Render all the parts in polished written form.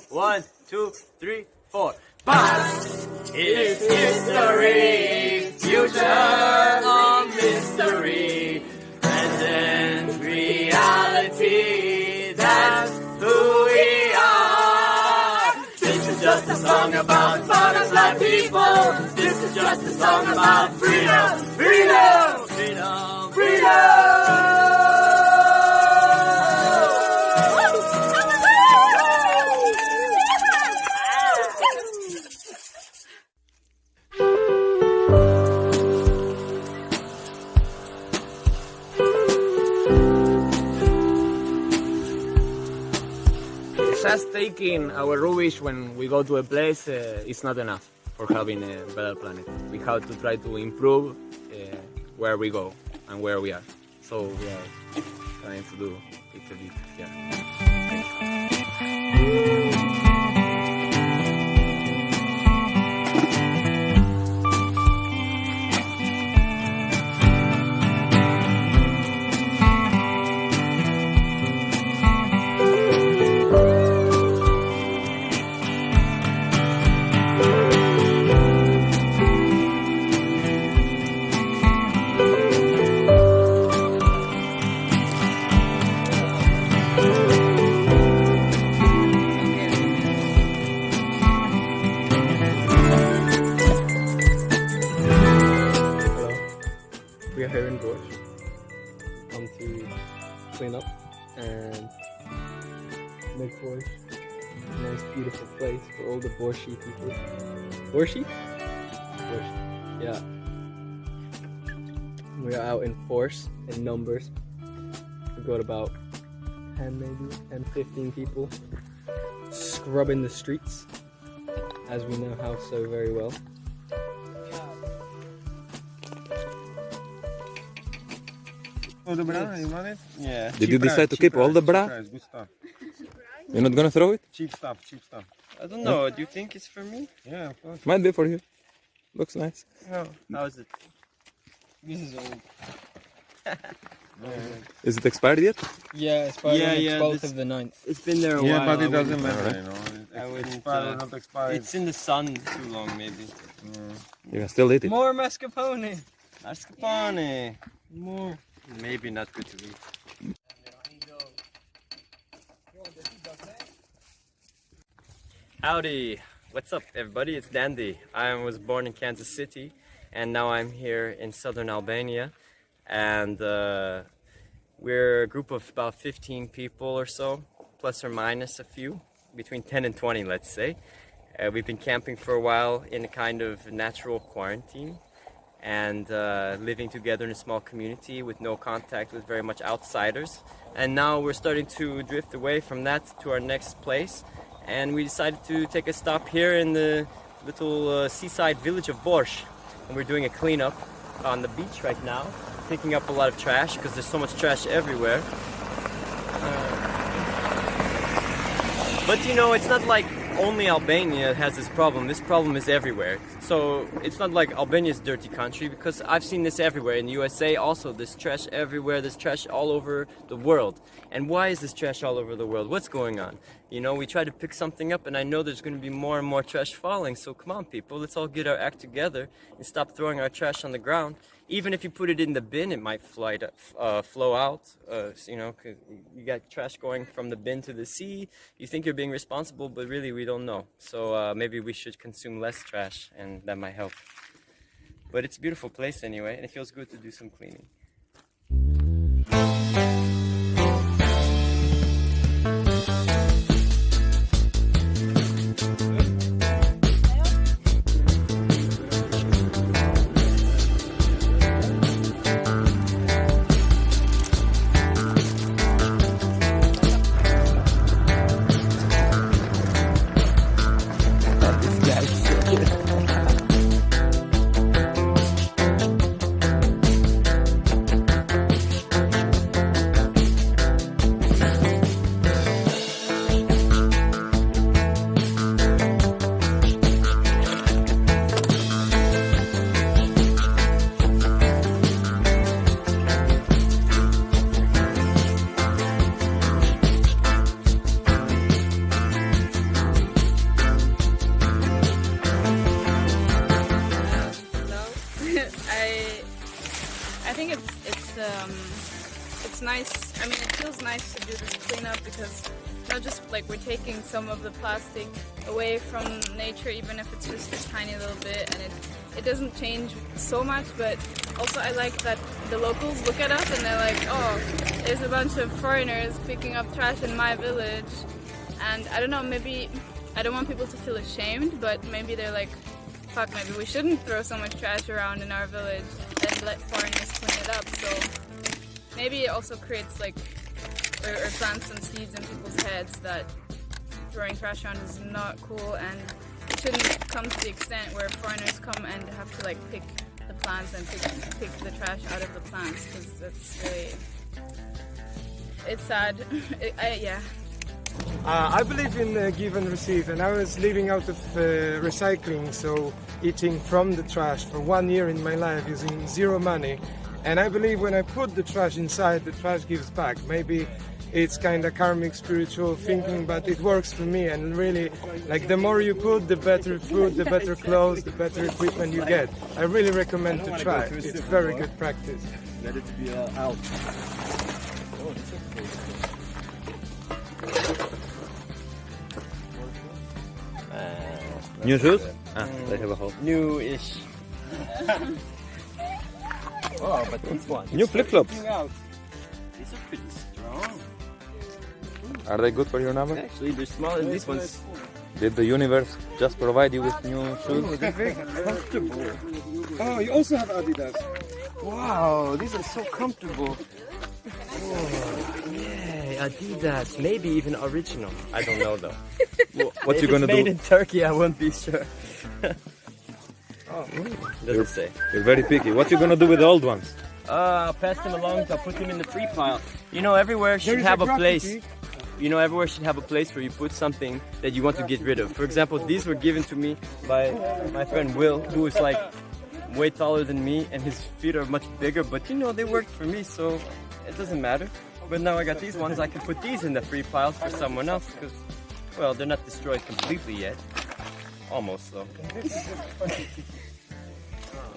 1, 2, 3, 4. Past is history, future a mystery, present reality, that's who we are. This is just a song about butterfly people. This is just a song about freedom, freedom, freedom, freedom. Just taking our rubbish when we go to a place is not enough for having a better planet. We have to try to improve where we go and where we are. So we are trying to do it a bit, yeah. We are here in Borsh, come to clean up and make Borsh a nice beautiful place for all the Borshit people. Borshit? Borsh, yeah. We are out in force, in numbers. We got about 10 maybe, 10, 15 people scrubbing the streets, as we know how so very well. Yeah. Did you decide to keep all the bra? Good stuff. You're not gonna throw it? Cheap stuff, cheap stuff. I don't know. Do you think it's for me? Yeah, of course. Might be for you. Looks nice. No. How is it? This is old. Is it expired yet? Yeah, it's by Yeah, the yeah, 12th this- of the 9th. It's been there a Yeah, while. but it I doesn't wouldn't- matter, you know. I wouldn't, Expired or not expired. It's in the sun too long, maybe. You can still eat it. More mascarpone! Mascarpone. More. Maybe not good to eat. Howdy. What's up, everybody? It's Dandy. I was born in Kansas City, and now I'm here in southern Albania. And we're a group of about 15 people or so, plus or minus a few, between 10 and 20, let's say. We've been camping for a while in a kind of natural quarantine and living together in a small community with no contact with very much outsiders. And now we're starting to drift away from that to our next place. And we decided to take a stop here in the little seaside village of Borsh. And we're doing a cleanup on the beach right now, picking up a lot of trash because there's so much trash everywhere. But you know, it's not like only Albania has this problem. This problem is everywhere. So it's not like Albania's a dirty country, because I've seen this everywhere. In the USA also, there's trash everywhere. There's trash all over the world. And why is this trash all over the world? What's going on? You know, we try to pick something up, and I know there's going to be more and more trash falling. So come on, people, let's all get our act together and stop throwing our trash on the ground. Even if you put it in the bin, it might flow out. You know, 'cause you got trash going from the bin to the sea. You think you're being responsible, but really we don't know. So maybe we should consume less trash, and that might help. But it's a beautiful place anyway, and it feels good to do some cleaning. it's nice. I mean, it feels nice to do this cleanup because not just like we're taking some of the plastic away from nature, even if it's just a tiny little bit, and it doesn't change so much. But also, I like that the locals look at us and they're like, oh, there's a bunch of foreigners picking up trash in my village, and I don't know, maybe I don't want people to feel ashamed, but maybe they're like, fuck, maybe we shouldn't throw so much trash around in our village and let foreigners clean it up. So maybe it also creates like, or plants some seeds in people's heads that throwing trash around is not cool, and it shouldn't come to the extent where foreigners come and have to like pick the plants and pick the trash out of the plants, because it's really, it's sad. Yeah. I believe in give and receive, and I was living out of recycling, so eating from the trash for 1 year in my life using zero money. And I believe when I put the trash inside, the trash gives back. Maybe it's kind of karmic, spiritual thinking, but it works for me. And really, like the more you put, the better food, the better clothes, the better equipment you get. I really recommend to try. It's very good practice. Let it be out. New shoes? Ah, they have a hole. New-ish. Oh, but these ones. New flip-flops. These are pretty strong. Are they good for your number? Actually, they're smaller than these ones. Did the universe just provide you with new shoes? Comfortable. Oh, you also have Adidas. Wow, these are so comfortable. Oh, yeah, Adidas. Maybe even original. I don't know though. What if you gonna it's made do? in Turkey, I won't be sure. Doesn't say. You're very picky. What you gonna do with the old ones? I'll pass them along. I'll put them in the free pile. You know, everywhere should have a place. You know, everywhere should have a place where you put something that you want to get rid of. For example, these were given to me by my friend Will, who is like way taller than me, and his feet are much bigger. But you know, they worked for me, so it doesn't matter. But now I got these ones. I can put these in the free piles for someone else because, well, they're not destroyed completely yet. Almost, though.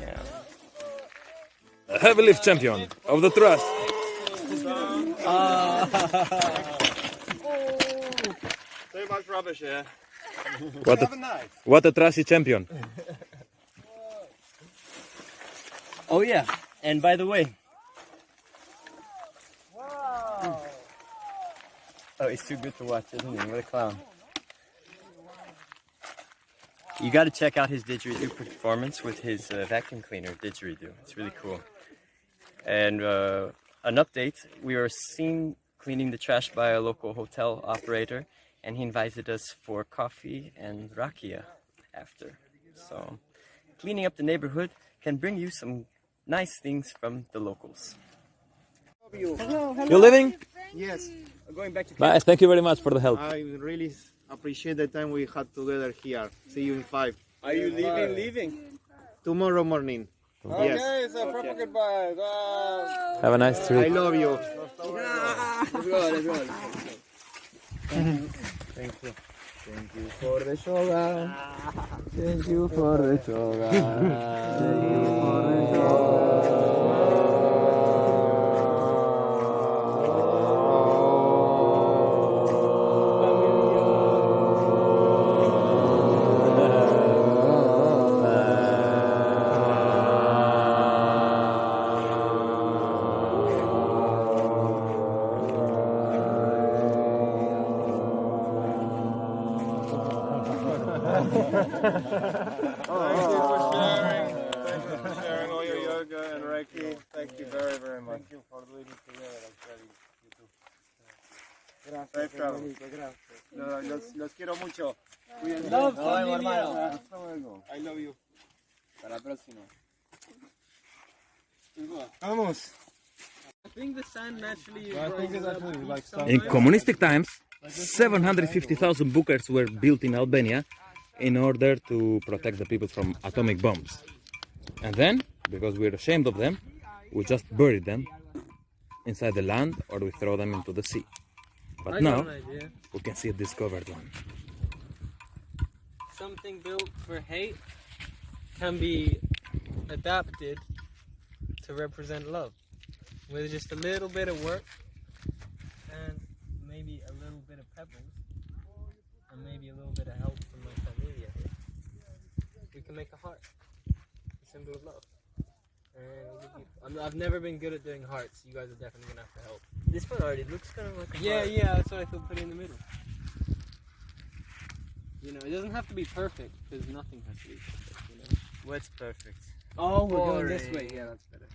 Yeah. A heavy lift champion of the trust. So much rubbish here. What a trashy champion. Oh yeah, and by the way. Oh, he's too good to watch, isn't he? What a clown. You got to check out his didgeridoo performance with his vacuum cleaner didgeridoo. It's really cool. And an update, we were seen cleaning the trash by a local hotel operator, and he invited us for coffee and rakia after. So cleaning up the neighborhood can bring you some nice things from the locals. You living? Yes, Going back to Nice. Thank you very much for the help. I really appreciate the time we had together here. See you in 5. Are you leaving? Tomorrow morning. Yes. Okay, so proper goodbye. Have a nice I trip. love you. Let's go. Thank you. Thank you for the yoga. Thank you for the yoga. Thank you for the yoga. Thank you for sharing. Thank you for sharing all your yoga and Reiki. Thank you very, very much. Thank you for leading together and sharing YouTube. Safe travels. Los quiero mucho. Love familia. Hasta luego. I love you. Hasta la próxima. Vamos. I think the sand naturally I think it's actually like In communistic times, 750,000 bunkers were built in Albania in order to protect the people from atomic bombs. And then, because we're ashamed of them, we just bury them inside the land or we throw them into the sea. But now, we can see a discovered one. Something built for hate can be adapted to represent love. with just a little bit of work and maybe a little bit of pebbles and maybe a little bit of help from my familia here, we can make a heart, a symbol of love. And I've never been good at doing hearts. You guys are definitely gonna have to help. This one already looks kind of like a heart. Yeah, that's what I thought. Put it in the middle. You know, it doesn't have to be perfect because nothing has to be perfect. You know. What's perfect? Oh, we're going this way. Yeah, that's better.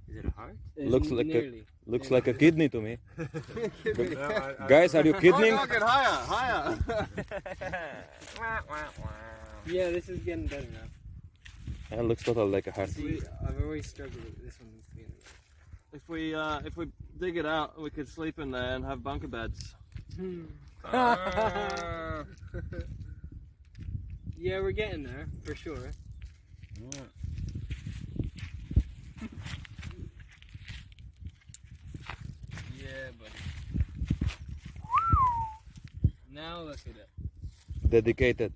Is it a heart? Looks like a kidney to me. Guys, are you kidding? Get higher. Yeah, this is getting better now. It looks totally like a heart. See, I've always struggled with this one. If we dig it out, we could sleep in there and have bunker beds. Yeah, we're getting there for sure. Yeah, buddy. Now look at it. Dedicated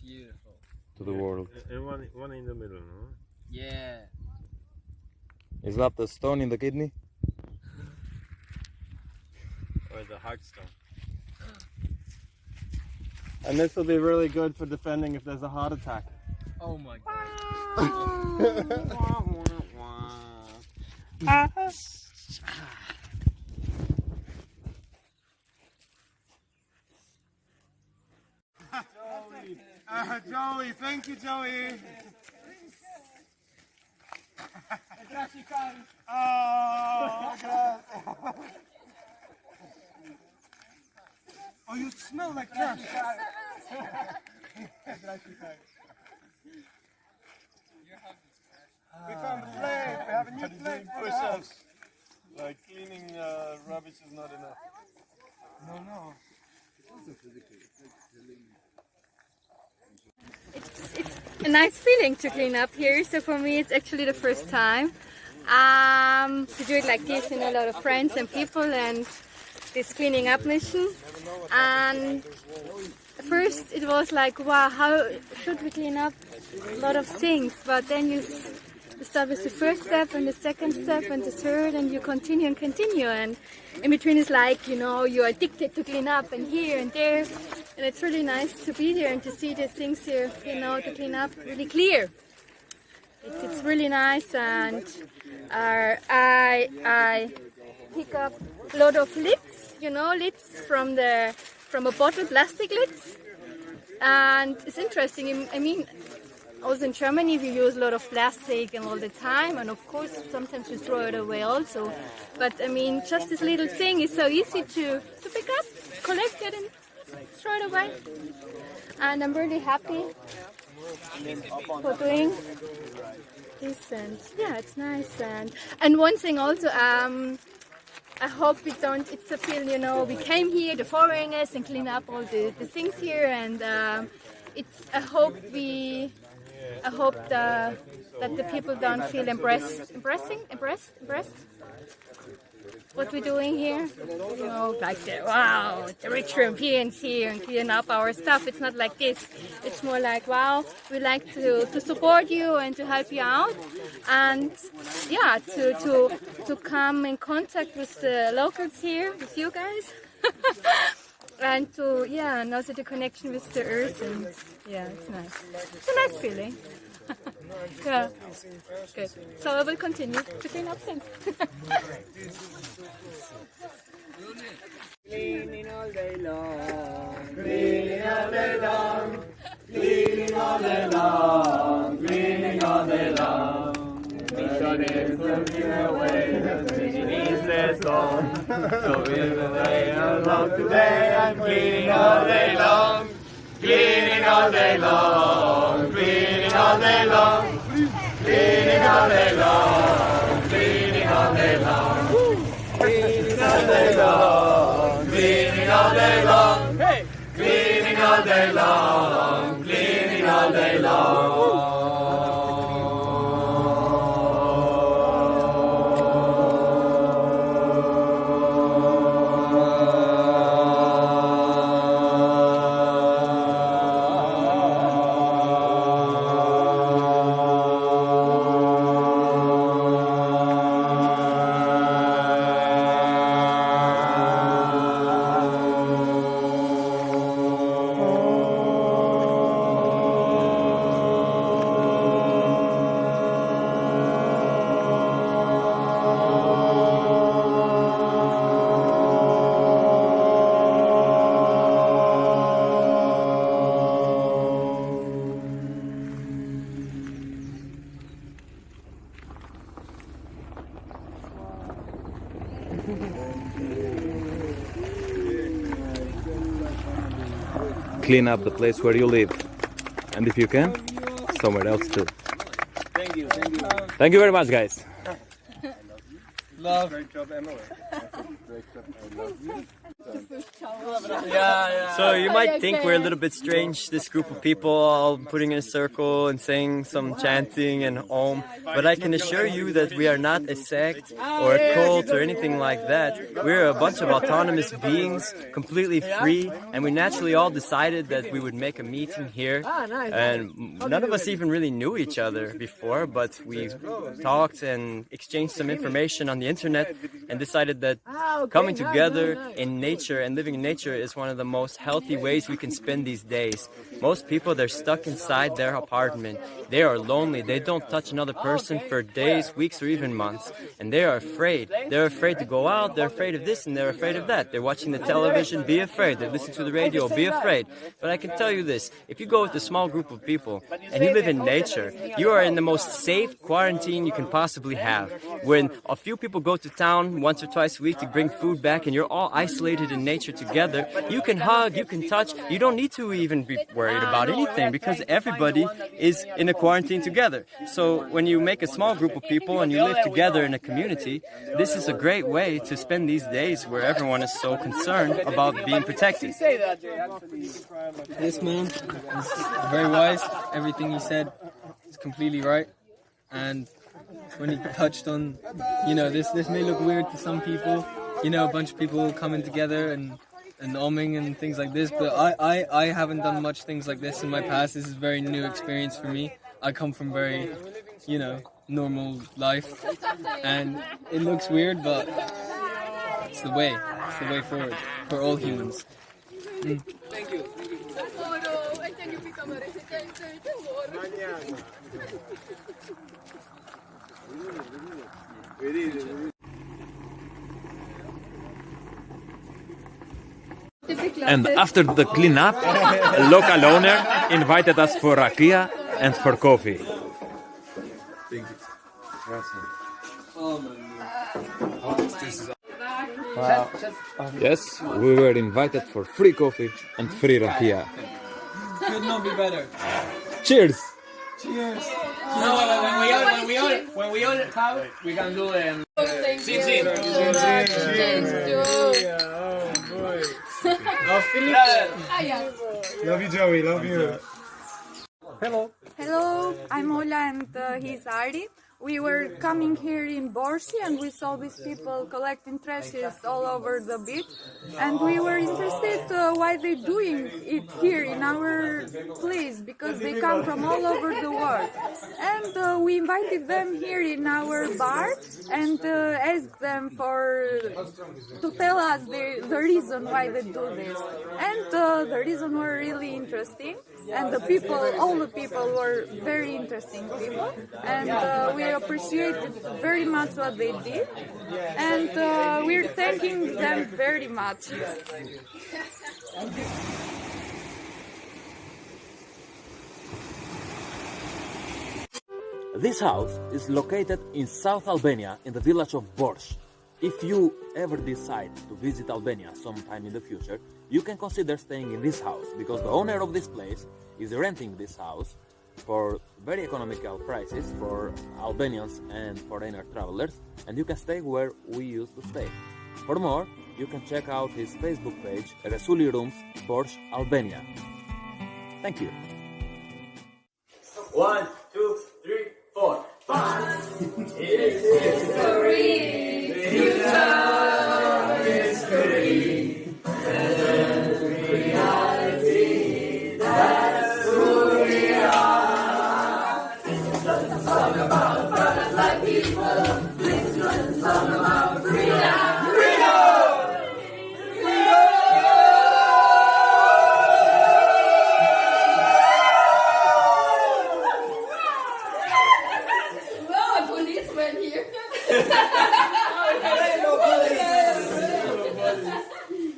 Beautiful. to the world. And one in the middle, no? Yeah. Is that the stone in the kidney? Or the heart stone? And this will be really good for defending if there's a heart attack. Oh my god. Joey, thank you, Joey. Oh, God. Oh, you smell like trash. We found a plate. We have a new plate for the house. Like cleaning rubbish is not enough. No. It's a nice feeling to clean up here. So for me, it's actually the first time to do it like this, a lot of friends and people, and this cleaning up mission. And first it was like, wow, how should we clean up a lot of things? But then you start with the first step and the second step and the third, and you continue and continue, and in between is like, you're addicted to clean up and here and there, and it's really nice to be here and to see the things here, to clean up really clear. It's really nice, and I pick up a lot of lids, lids from a bottle, plastic lids, and it's interesting. I mean, also in Germany we use a lot of plastic and all the time, and of course sometimes we throw it away also. But I mean, just this little thing is so easy to pick up, collect it and throw it away. And I'm really happy for doing this, and yeah, it's nice. And one thing also, I hope we don't, it's a feel, we came here, the foreigners, and clean up all the things here, and I hope that the people don't feel impressed what we're doing here. Like the rich Europeans here and clean up our stuff. It's not like this. It's more like, wow, we like to support you and to help you out, and yeah, to come in contact with the locals here, with you guys. And and also the connection with the earth, and yeah, it's nice. It's a nice feeling. Yeah, good. So I will continue to clean up things. Cleaning all day long, Cleaning all day long, cleaning all day long, cleaning all day long. Mission is looking away, the mission is less on. So we'll lay along today, I'm cleaning all day long, cleaning all day long, cleaning all day long, cleaning all day long, cleaning all day long, cleaning all day long, cleaning all day long, hey, cleaning all day long, cleaning all day long. clean up the place where you live. And if you can, somewhere else too. Thank you, thank you. Thank you very much, guys. Love. Great job, Emily. So you might think we're a little bit strange, this group of people all putting in a circle and saying some chanting and om, but I can assure you that we are not a sect or a cult or anything like that. We're a bunch of autonomous beings, completely free, and we naturally all decided that we would make a meeting here, and none of us even really knew each other before, but we talked and exchanged some information on the internet and decided that coming together in nature and living in nature is one of the most healthy ways we can spend these days. Most people, they're stuck inside their apartment. They are lonely. They don't touch another person for days, weeks, or even months. And they are afraid. They're afraid to go out. They're afraid of this and they're afraid of that. They're watching the television. Be afraid. They're listening to the radio. Be afraid. But I can tell you this. If you go with a small group of people and you live in nature, you are in the most safe quarantine you can possibly have. When a few people go to town once or twice a week to bring food back and you're all isolated in nature together, you can hug, you can touch. You don't need to even be worried about anything because everybody is in a quarantine together. So when you make a small group of people and you live together in a community, this is a great way to spend these days where everyone is so concerned about being protected. This man is very wise. Everything he said is completely right. And when he touched on, this may look weird to some people, a bunch of people coming together and oming and things like this, but I haven't done much things like this in my past. This is a very new experience for me. I come from very, normal life, and it looks weird, but it's the way forward for all humans. Thank you. And after the cleanup, a local owner invited us for rakia and for coffee. Wow. Yes, we were invited for free coffee and free rakia. Could not be better. Cheers! Cheers. No, when we all have, we can do them. Thank you. Love you, Joey. Love you. Hello, I'm Ola and he's Ari. We were coming here in Borsh and we saw these people collecting trashes all over the beach, and we were interested why they're doing it here in our place, because they come from all over the world. And we invited them here in our bar and asked them to tell us the reason why they do this. And the reason were really interesting, and all the people were very interesting people, and we appreciated very much what they did, and we're thanking them very much. This house is located in South Albania in the village of Borsh. If you ever decide to visit Albania sometime in the future, you can consider staying in this house, because the owner of this place is renting this house for very economical prices for Albanians and foreigner travelers, and you can stay where we used to stay. For more, you can check out his Facebook page, Resuli Rooms, Borsh, Albania. Thank you. 1, 2, 3, 4. It's history, future history, present reality, that's who we are. It's just a song about brothers like people, it's just a song about freedom.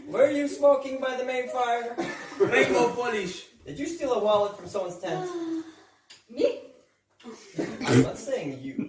Were you smoking by the main fire? Rainbow polish. Did you steal a wallet from someone's tent? Me? I'm not saying you.